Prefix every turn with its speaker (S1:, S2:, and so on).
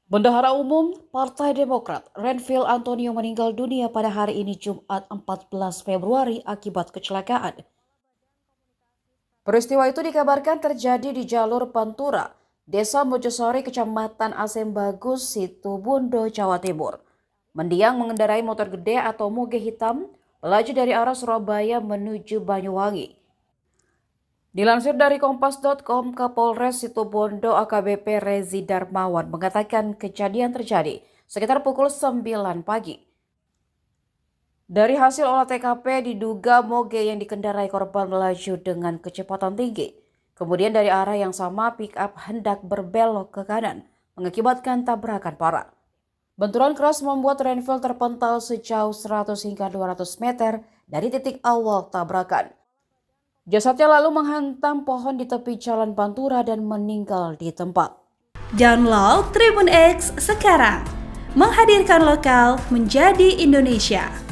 S1: Bendahara Umum Partai Demokrat Renvil Antonio meninggal dunia pada hari ini Jumat 14 Februari akibat kecelakaan. Peristiwa itu dikabarkan terjadi di jalur Pantura, Desa Mojosari, Kecamatan Asembagus, Situbondo, Jawa Timur. Mendiang mengendarai motor gede atau moge hitam melaju dari arah Surabaya menuju Banyuwangi. Dilansir dari Kompas.com, Kapolres Situbondo AKBP Rezi Darmawan mengatakan kejadian terjadi sekitar pukul 9 pagi. Dari hasil olah TKP diduga moge yang dikendarai korban melaju dengan kecepatan tinggi. Kemudian dari arah yang sama pick-up hendak berbelok ke kanan, mengakibatkan tabrakan parah. Benturan keras membuat Renvil terpental sejauh 100 hingga 200 meter dari titik awal tabrakan. Jasadnya lalu menghantam pohon di tepi jalan Pantura dan meninggal di tempat.
S2: Download Tribun X sekarang, menghadirkan lokal menjadi Indonesia.